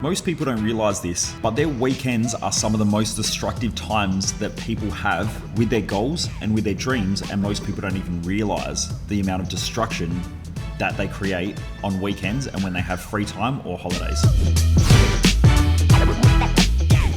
Most people don't realize this, but their weekends are some of the most destructive times that people have with their goals and with their dreams, and most people don't even realize the amount of destruction that they create on weekends and when they have free time or holidays.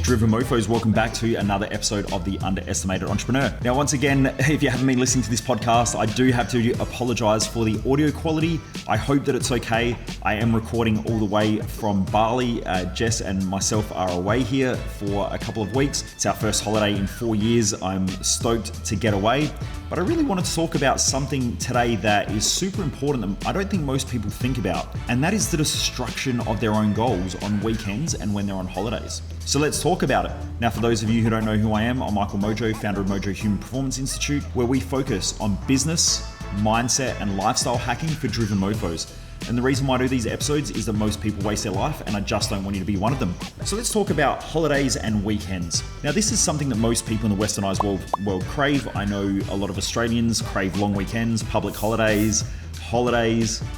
Driven Mofos, welcome back to another episode of The Underestimated Entrepreneur. Now, once again, if you haven't been listening to this podcast, I do have to apologize for the audio quality. I hope that it's okay. I am recording all the way from Bali. Jess and myself are away here for a couple of weeks. It's our first holiday in 4 years. I'm stoked to get away. But I really wanted to talk about something today that is super important that I don't think most people think about, and that is the destruction of their own goals on weekends and when they're on holidays. So let's talk about it. Now, for those of you who don't know who I am, I'm Michael Mojo, founder of Mojo Human Performance Institute, where we focus on business, mindset, and lifestyle hacking for driven mofos. And the reason why I do these episodes is that most people waste their life, and I just don't want you to be one of them. So let's talk about holidays and weekends. Now, this is something that most people in the westernized world crave. I know a lot of Australians crave long weekends, public holidays,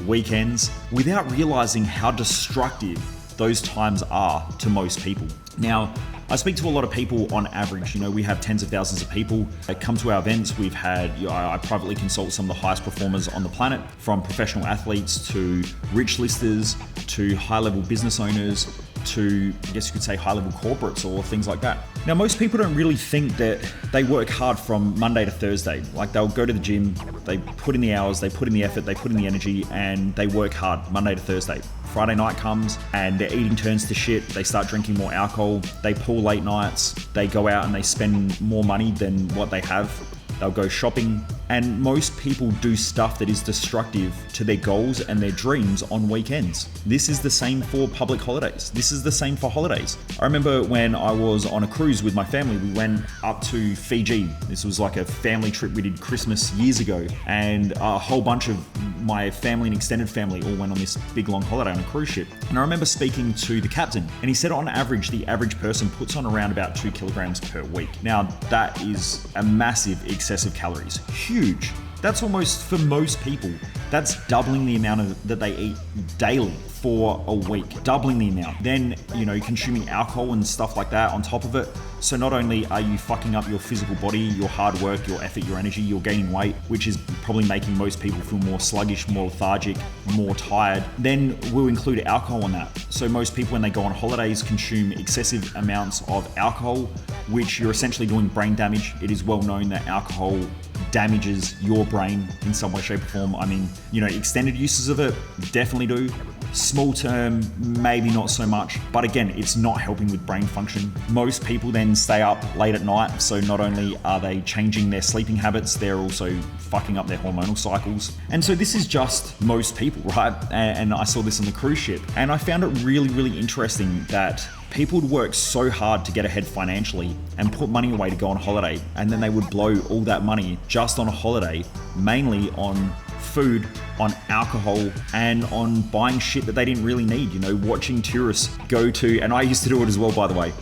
weekends, without realizing how destructive those times are to most people. Now, I speak to a lot of people on average. We have tens of thousands of people that come to our events. We've had, I privately consult some of the highest performers on the planet, from professional athletes to rich listers to high-level business owners to, I guess you could say, high-level corporates or things like that. Now, most people don't really think that they work hard from Monday to Thursday. Like, they'll go to the gym, they put in the hours, they put in the effort, they put in the energy, and they work hard Monday to Thursday. Friday night comes and their eating turns to shit. They start drinking more alcohol. They pull late nights. They go out and they spend more money than what they have. They'll go shopping. And most people do stuff that is destructive to their goals and their dreams on weekends. This is the same for public holidays. This is the same for holidays. I remember when I was on a cruise with my family, we went up to Fiji. This was like a family trip we did Christmas years ago. And a whole bunch of my family and extended family all went on this big long holiday on a cruise ship. And I remember speaking to the captain, and he said on average, the average person puts on around about 2 kilograms per week. Now, that is a massive excessive calories. Huge. That's almost, for most people, that's doubling the amount that they eat daily for a week, doubling the amount. Then, consuming alcohol and stuff like that on top of it. So not only are you fucking up your physical body, your hard work, your effort, your energy, you're gaining weight, which is probably making most people feel more sluggish, more lethargic, more tired. Then we'll include alcohol on that. So most people, when they go on holidays, consume excessive amounts of alcohol, which you're essentially doing brain damage. It is well known that alcohol damages your brain in some way, shape, or form. I mean, extended uses of it definitely do. Small term, maybe not so much. But again, it's not helping with brain function. Most people then stay up late at night. So not only are they changing their sleeping habits, they're also fucking up their hormonal cycles. And so this is just most people, right? And I saw this on the cruise ship. And I found it really, really interesting that people would work so hard to get ahead financially and put money away to go on holiday. And then they would blow all that money just on a holiday, mainly on food, on alcohol, and on buying shit that they didn't really need. Watching tourists go to, and I used to do it as well, by the way,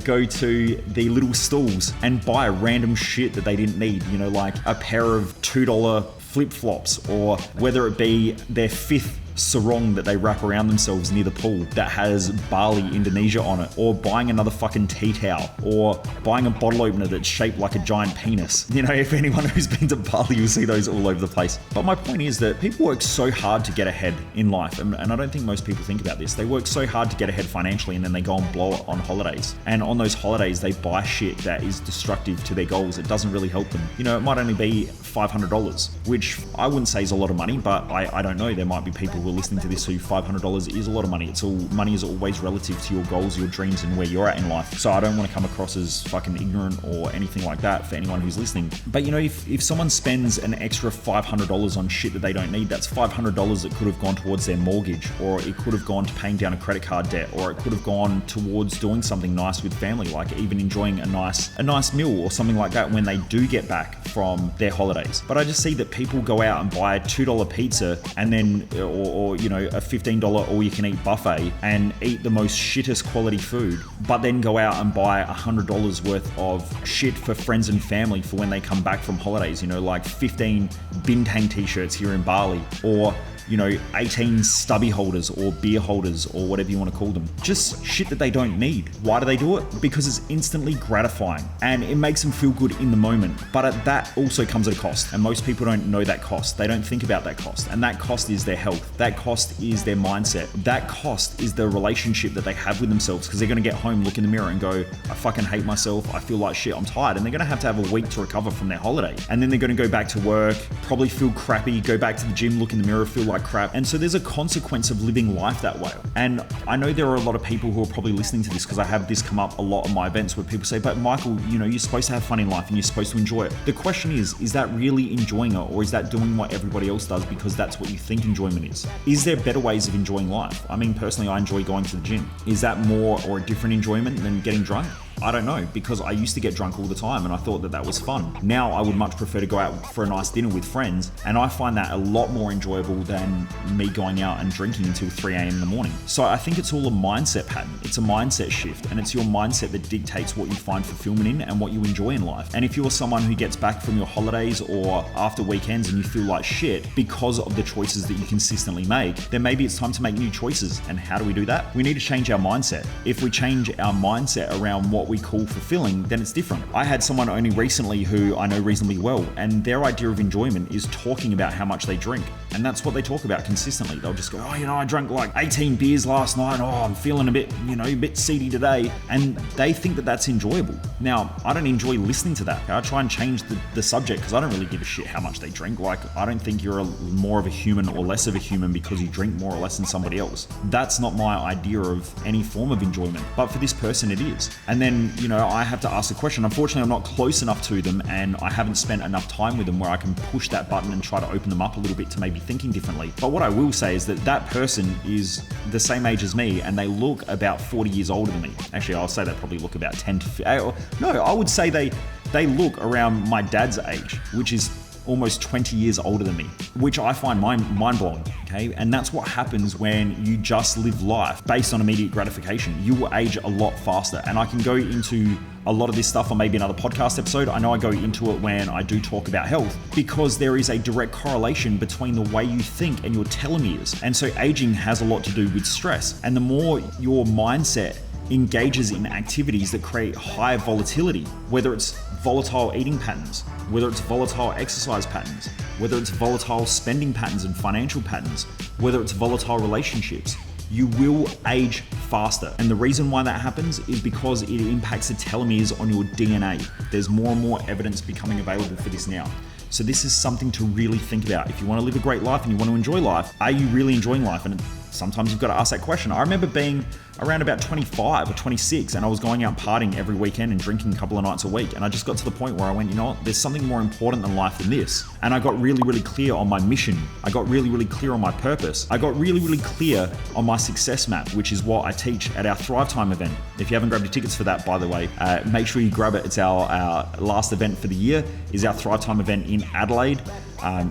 go to the little stalls and buy random shit that they didn't need, like a pair of $2 flip-flops, or whether it be their fifth sarong that they wrap around themselves near the pool that has Bali, Indonesia on it, or buying another fucking tea towel, or buying a bottle opener that's shaped like a giant penis. If anyone who's been to Bali, you'll see those all over the place. But my point is that people work so hard to get ahead in life, and I don't think most people think about this. They work so hard to get ahead financially, and then they go and blow it on holidays. And on those holidays, they buy shit that is destructive to their goals. It doesn't really help them. It might only be $500, which I wouldn't say is a lot of money, but I don't know. There might be people who are listening to this who $500 is a lot of money. Money is always relative to your goals, your dreams, and where you're at in life. So I don't want to come across as fucking ignorant or anything like that for anyone who's listening. But if someone spends an extra $500 on shit that they don't need, that's $500 that could have gone towards their mortgage, or it could have gone to paying down a credit card debt, or it could have gone towards doing something nice with family, like even enjoying a nice meal or something like that when they do get back from their holidays. But I just see that people go out and buy a $2 pizza and then, or a $15 all-you-can-eat buffet and eat the most shittest quality food, but then go out and buy $100 worth of shit for friends and family for when they come back from holidays, like 15 bintang t-shirts here in Bali, or 18 stubby holders or beer holders or whatever you want to call them. Just shit that they don't need. Why do they do it? Because it's instantly gratifying and it makes them feel good in the moment. But that also comes at a cost, and most people don't know that cost. They don't think about that cost, and that cost is their health. That cost is their mindset. That cost is the relationship that they have with themselves, because they're going to get home, look in the mirror and go, I fucking hate myself. I feel like shit. I'm tired. And they're going to have a week to recover from their holiday. And then they're going to go back to work, probably feel crappy, go back to the gym, look in the mirror, feel like crap. And so there's a consequence of living life that way. And I know there are a lot of people who are probably listening to this, because I have this come up a lot at my events where people say, but Michael, you're supposed to have fun in life and you're supposed to enjoy it. The question is that really enjoying it, or is that doing what everybody else does because that's what you think enjoyment is? Is there better ways of enjoying life? I mean, personally, I enjoy going to the gym. Is that more or a different enjoyment than getting drunk? I don't know, because I used to get drunk all the time and I thought that was fun. Now I would much prefer to go out for a nice dinner with friends, and I find that a lot more enjoyable than me going out and drinking until 3 a.m. in the morning. So I think it's all a mindset pattern. It's a mindset shift, and it's your mindset that dictates what you find fulfillment in and what you enjoy in life. And if you're someone who gets back from your holidays or after weekends and you feel like shit because of the choices that you consistently make, then maybe it's time to make new choices. And how do we do that? We need to change our mindset. If we change our mindset around what we call fulfilling, then it's different. I had someone only recently who I know reasonably well, and their idea of enjoyment is talking about how much they drink. And that's what they talk about consistently. They'll just go, I drank like 18 beers last night. I'm feeling a bit seedy today. And they think that that's enjoyable. Now, I don't enjoy listening to that. I try and change the subject, because I don't really give a shit how much they drink. Like, I don't think you're more of a human or less of a human because you drink more or less than somebody else. That's not my idea of any form of enjoyment. But for this person, it is. And then, I have to ask the question. Unfortunately, I'm not close enough to them, and I haven't spent enough time with them where I can push that button and try to open them up a little bit to maybe thinking differently. But what I will say is that person is the same age as me, and they look about 40 years older than me. Actually, I'll say they probably look about 10 to 15. No, I would say they look around my dad's age, which is almost 20 years older than me, which I find mind-blowing, okay? And that's what happens when you just live life based on immediate gratification. You will age a lot faster. And I can go into a lot of this stuff on maybe another podcast episode. I know I go into it when I do talk about health, because there is a direct correlation between the way you think and your telomeres. And so aging has a lot to do with stress. And the more your mindset engages in activities that create high volatility, whether it's volatile eating patterns, whether it's volatile exercise patterns, whether it's volatile spending patterns and financial patterns, whether it's volatile relationships, you will age faster. And the reason why that happens is because it impacts the telomeres on your DNA. There's more and more evidence becoming available for this now. So this is something to really think about. If you want to live a great life and you want to enjoy life, are you really enjoying life? And sometimes you've got to ask that question. I remember being around about 25 or 26, and I was going out partying every weekend and drinking a couple of nights a week. And I just got to the point where I went, there's something more important than life than this. And I got really, really clear on my mission. I got really, really clear on my purpose. I got really, really clear on my success map, which is what I teach at our Thrive Time event. If you haven't grabbed your tickets for that, by the way, make sure you grab it. It's our last event for the year, is our Thrive Time event in Adelaide.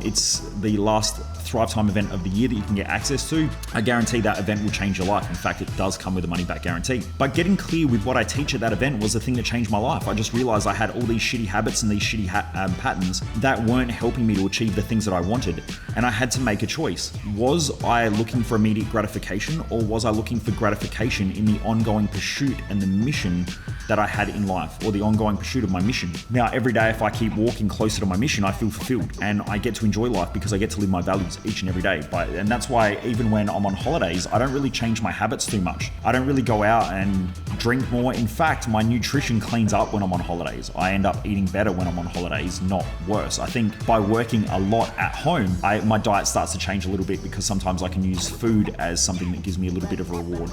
It's the last Thrive Time event of the year that you can get access to. I guarantee that event will change your life. In fact, it does come with a money back guarantee. But getting clear with what I teach at that event was the thing that changed my life. I just realized I had all these shitty habits and these shitty patterns that weren't helping me to achieve the things that I wanted. And I had to make a choice. Was I looking for immediate gratification, or was I looking for gratification in the ongoing pursuit and the mission that I had in life, or the ongoing pursuit of my mission? Now, every day, if I keep walking closer to my mission, I feel fulfilled, and I get to enjoy life because I get to live my values each and every day. And that's why even when I'm on holidays, I don't really change my habits too much. I don't really go out and drink more. In fact, my nutrition cleans up when I'm on holidays. I end up eating better when I'm on holidays, not worse. I think by working a lot at home, my diet starts to change a little bit, because sometimes I can use food as something that gives me a little bit of a reward,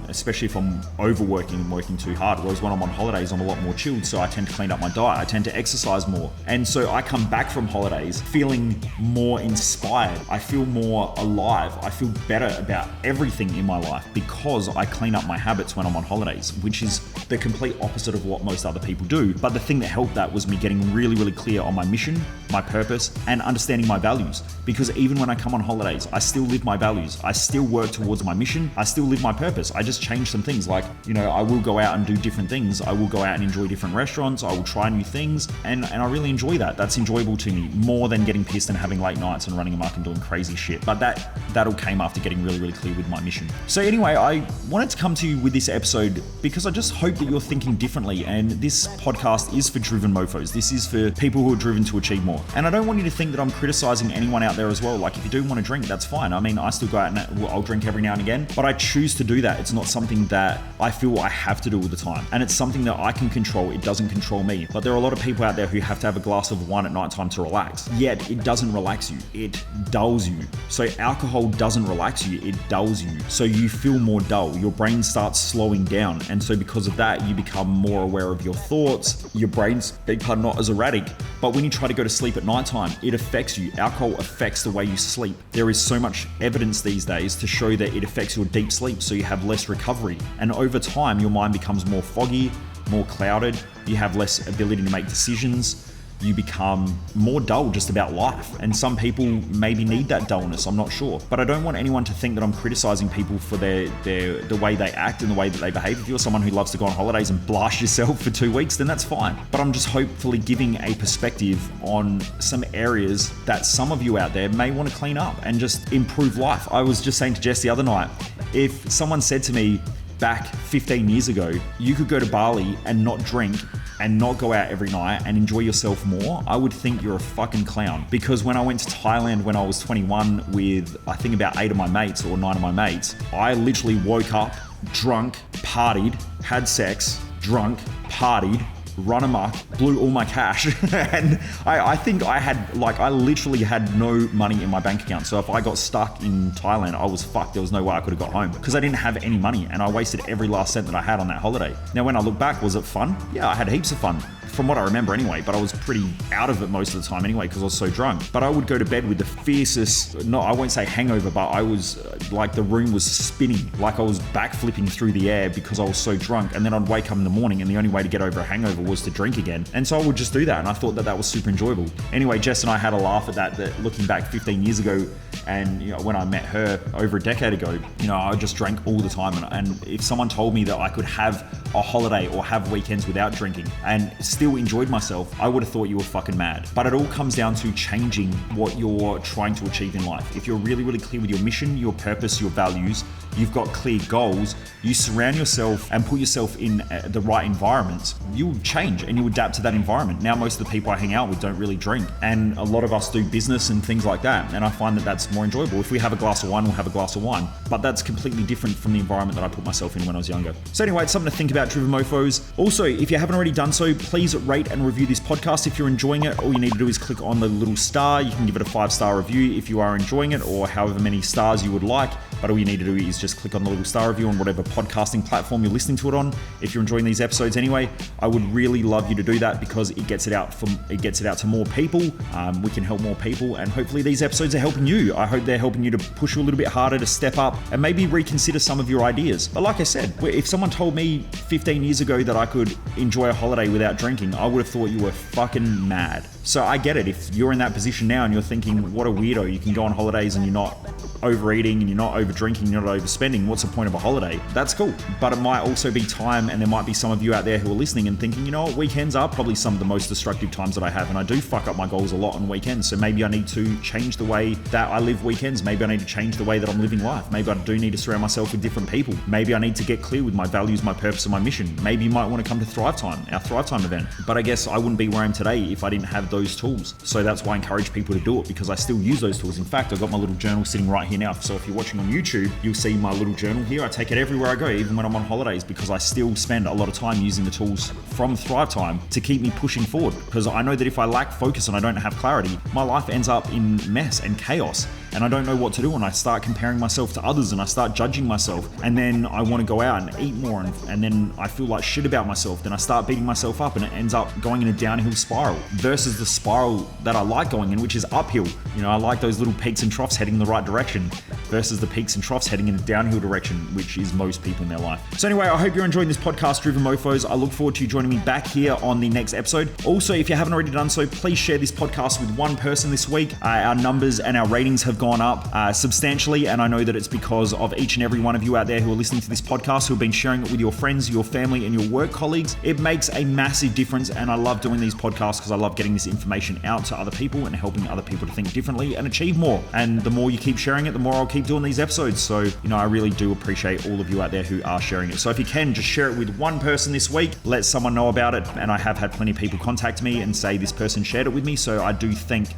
especially if I'm overworking and working too hard. Whereas when I'm on holidays, I'm a lot more chilled, so I tend to clean up my diet. I tend to exercise more. And so I come back from holidays feeling more inspired. I feel more alive. I feel better about everything in my life because I clean up my habits when I'm on holidays. holidays, which is the complete opposite of what most other people do. But the thing that helped that was me getting really, really clear on my mission, my purpose, and understanding my values. Because even when I come on holidays, I still live my values. I still work towards my mission. I still live my purpose. I just change some things. Like, I will go out and do different things. I will go out and enjoy different restaurants. I will try new things. And I really enjoy that. That's enjoyable to me more than getting pissed and having late nights and running amok and doing crazy shit. But that all came after getting really, really clear with my mission. So anyway, I wanted to come to you with this episode because I just hope that you're thinking differently. And this podcast is for driven mofos. This is for people who are driven to achieve more. And I don't want you to think that I'm criticizing anyone out there as well. Like, if you do want to drink, that's fine. I mean, I still go out and I'll drink every now and again, but I choose to do that. It's not something that I feel I have to do all the time. And it's something that I can control. It doesn't control me. But there are a lot of people out there who have to have a glass of wine at nighttime to relax. Yet it doesn't relax you. It dulls you. So alcohol doesn't relax you. It dulls you. So you feel more dull. Your brain starts slowing down. And so because of that, you become more aware of your thoughts. Your brain's, not as erratic. But when you try to go to sleep at nighttime, it affects you. Alcohol affects the way you sleep. There is so much evidence these days to show that it affects your deep sleep, so you have less recovery. And over time, your mind becomes more foggy, more clouded. You have less ability to make decisions. You become more dull just about life. And some people maybe need that dullness, I'm not sure. But I don't want anyone to think that I'm criticizing people for the way they act and the way that they behave. If you're someone who loves to go on holidays and blast yourself for 2 weeks, then that's fine. But I'm just hopefully giving a perspective on some areas that some of you out there may want to clean up and just improve life. I was just saying to Jess the other night, if someone said to me back 15 years ago, you could go to Bali and not drink and not go out every night and enjoy yourself more, I would think you're a fucking clown. Because when I went to Thailand when I was 21 with, I think, about 8 of my mates or 9 of my mates, I literally woke up, drunk, partied, had sex, drunk, partied, run amok, blew all my cash. And I think I literally had no money in my bank account. So if I got stuck in Thailand, I was fucked. There was no way I could have got home because I didn't have any money and I wasted every last cent that I had on that holiday. Now, when I look back, was it fun? Yeah, I had heaps of fun. From what I remember anyway, but I was pretty out of it most of the time anyway because I was so drunk. But I would go to bed with the fiercest, I won't say hangover, but I was like the room was spinning, like I was backflipping through the air because I was so drunk. And then I'd wake up in the morning and the only way to get over a hangover was to drink again. And so I would just do that, and I thought that was super enjoyable. Anyway, Jess and I had a laugh at that looking back 15 years ago, and when I met her over a decade ago, I just drank all the time. And if someone told me that I could have a holiday or have weekends without drinking and still enjoyed myself, I would have thought you were fucking mad. But it all comes down to changing what you're trying to achieve in life. If you're really, really clear with your mission, your purpose, your values, you've got clear goals, you surround yourself and put yourself in the right environments, you'll change and you adapt to that environment. Now, most of the people I hang out with don't really drink, and a lot of us do business and things like that, and I find that that's more enjoyable. If we have a glass of wine, we'll have a glass of wine, but that's completely different from the environment that I put myself in when I was younger. So anyway, it's something to think about, Driven Mofos. Also, if you haven't already done so, please rate and review this podcast. If you're enjoying it, all you need to do is click on the little star. You can give it a 5-star review if you are enjoying it, or however many stars you would like. But all you need to do is just click on the little star review on whatever podcasting platform you're listening to it on. If you're enjoying these episodes anyway, I would really love you to do that because it gets it out to more people. We can help more people, and hopefully these episodes are helping you. I hope they're helping you to push you a little bit harder to step up and maybe reconsider some of your ideas. But like I said, if someone told me 15 years ago that I could enjoy a holiday without drinking, I would have thought you were fucking mad. So I get it. If you're in that position now and you're thinking, what a weirdo, you can go on holidays and you're not overeating and you're not over drinking, you're not overspending, what's the point of a holiday? That's cool. But it might also be time, and there might be some of you out there who are listening and thinking, you know what, weekends are probably some of the most destructive times that I have, and I do fuck up my goals a lot on weekends. So maybe I need to change the way that I live weekends. Maybe I need to change the way that I'm living life. Maybe I do need to surround myself with different people. Maybe I need to get clear with my values, my purpose, and my mission. Maybe you might want to come to Thrive Time, our Thrive Time event. But I guess I wouldn't be where I am today if I didn't have those tools. So that's why I encourage people to do it, because I still use those tools. In fact, I've got my little journal sitting right here now. So if you're watching on YouTube, you'll see my little journal here. I take it everywhere I go, even when I'm on holidays, because I still spend a lot of time using the tools from Thrive Time to keep me pushing forward. Because I know that if I lack focus and I don't have clarity, my life ends up in mess and chaos. and I don't know what to do, and I start comparing myself to others and I start judging myself, and then I want to go out and eat more, and then I feel like shit about myself, then I start beating myself up, and it ends up going in a downhill spiral versus the spiral that I like going in, which is uphill. You know, I like those little peaks and troughs heading in the right direction versus the peaks and troughs heading in a downhill direction, which is most people in their life. So anyway, I hope you're enjoying this podcast, Driven Mofos. I look forward to you joining me back here on the next episode. Also, if you haven't already done so, please share this podcast with one person this week. Our numbers and our ratings have gone up substantially, and I know that it's because of each and every one of you out there who are listening to this podcast, who have been sharing it with your friends, your family, and your work colleagues. It makes a massive difference, and I love doing these podcasts because I love getting this information out to other people and helping other people to think differently and achieve more. And the more you keep sharing it, the more I'll keep doing these episodes. So, you know, I really do appreciate all of you out there who are sharing it. So if you can, just share it with one person this week, let someone know about it. And I have had plenty of people contact me and say this person shared it with me. So I do thank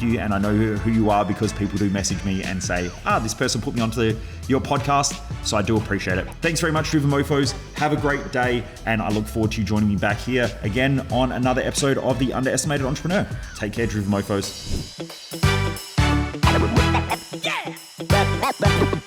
you, and I know who you are because people do message me and say, this person put me onto your podcast. So I do appreciate it. Thanks very much, Driven Mofos. Have a great day, and I look forward to you joining me back here again on another episode of The Underestimated Entrepreneur. Take care, Driven Mofos. Yeah.